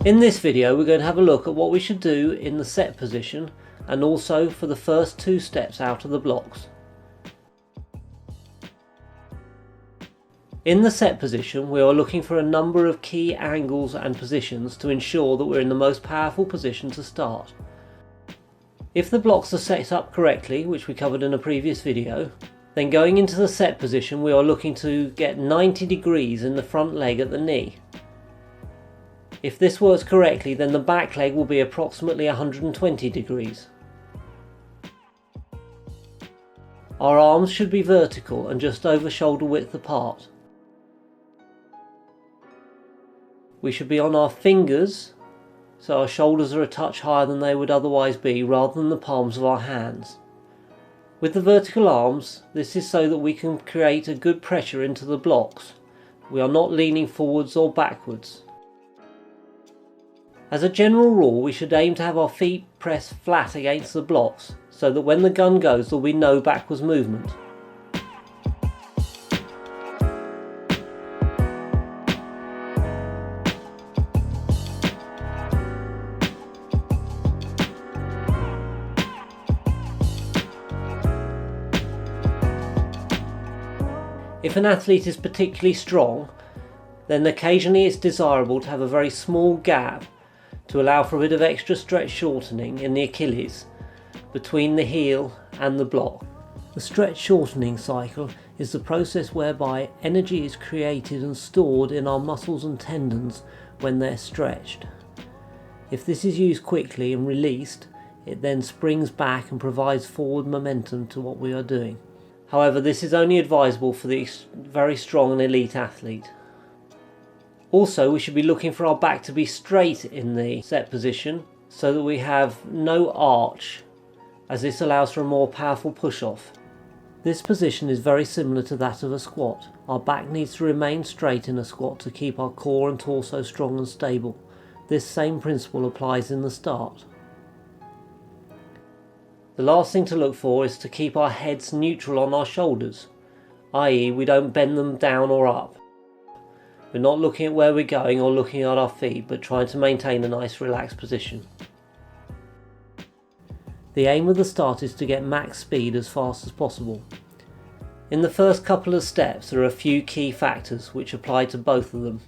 In this video we're going to have a look at what we should do in the set position and also for the first 2 steps out of the blocks. In the set position we are looking for a number of key angles and positions to ensure that we're in the most powerful position to start. If the blocks are set up correctly, which we covered in a previous video, then going into the set position we are looking to get 90 degrees in the front leg at the knee. If this works correctly, then the back leg will be approximately 120 degrees. Our arms should be vertical and just over shoulder width apart. We should be on our fingers, so our shoulders are a touch higher than they would otherwise be, rather than the palms of our hands. With the vertical arms, this is so that we can create a good pressure into the blocks. We are not leaning forwards or backwards. As a general rule, we should aim to have our feet pressed flat against the blocks, so that when the gun goes there will be no backwards movement. If an athlete is particularly strong, then occasionally it's desirable to have a very small gap to allow for a bit of extra stretch shortening in the Achilles between the heel and the block. The stretch shortening cycle is the process whereby energy is created and stored in our muscles and tendons when they're stretched. If this is used quickly and released, it then springs back and provides forward momentum to what we are doing. However, this is only advisable for the very strong and elite athlete. Also, we should be looking for our back to be straight in the set position so that we have no arch, as this allows for a more powerful push-off. This position is very similar to that of a squat. Our back needs to remain straight in a squat to keep our core and torso strong and stable. This same principle applies in the start. The last thing to look for is to keep our heads neutral on our shoulders, i.e. we don't bend them down or up. We're not looking at where we're going or looking at our feet, but trying to maintain a nice relaxed position. The aim of the start is to get max speed as fast as possible. In the first couple of steps there are a few key factors which apply to both of them.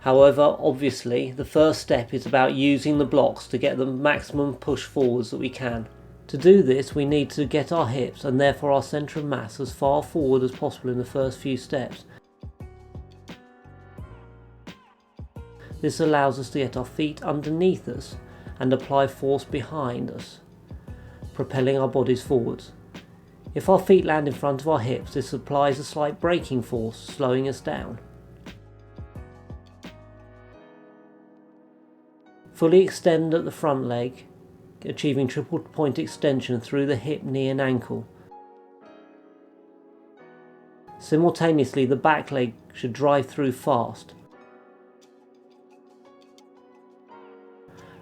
However, obviously the first step is about using the blocks to get the maximum push forwards that we can. To do this we need to get our hips and therefore our centre of mass as far forward as possible in the first few steps. This allows us to get our feet underneath us and apply force behind us, propelling our bodies forwards. If our feet land in front of our hips, this applies a slight braking force, slowing us down. Fully extend at the front leg, achieving triple point extension through the hip, knee and ankle. Simultaneously, the back leg should drive through fast.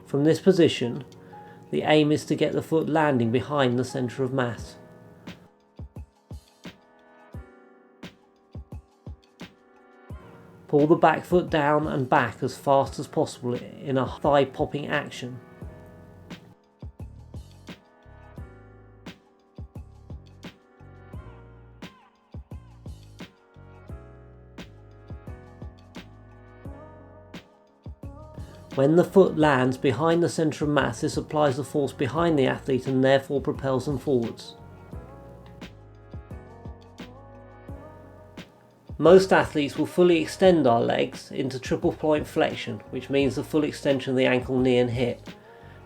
From this position, the aim is to get the foot landing behind the centre of mass. Pull the back foot down and back as fast as possible in a thigh popping action. When the foot lands behind the centre of mass, this applies the force behind the athlete and therefore propels them forwards. Most athletes will fully extend our legs into triple point flexion, which means the full extension of the ankle, knee and hip.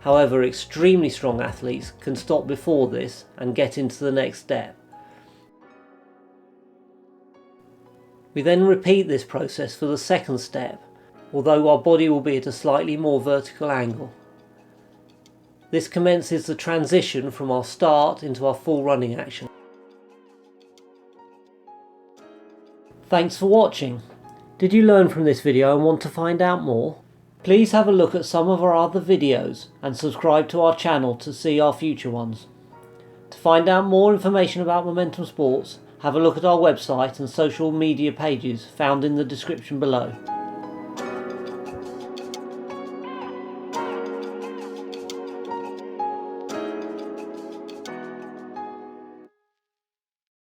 However, extremely strong athletes can stop before this and get into the next step. We then repeat this process for the second step, although our body will be at a slightly more vertical angle. This commences the transition from our start into our full running action. Thanks for watching. Did you learn from this video and want to find out more? Please have a look at some of our other videos and subscribe to our channel to see our future ones. To find out more information about Momentum Sports, have a look at our website and social media pages found in the description below.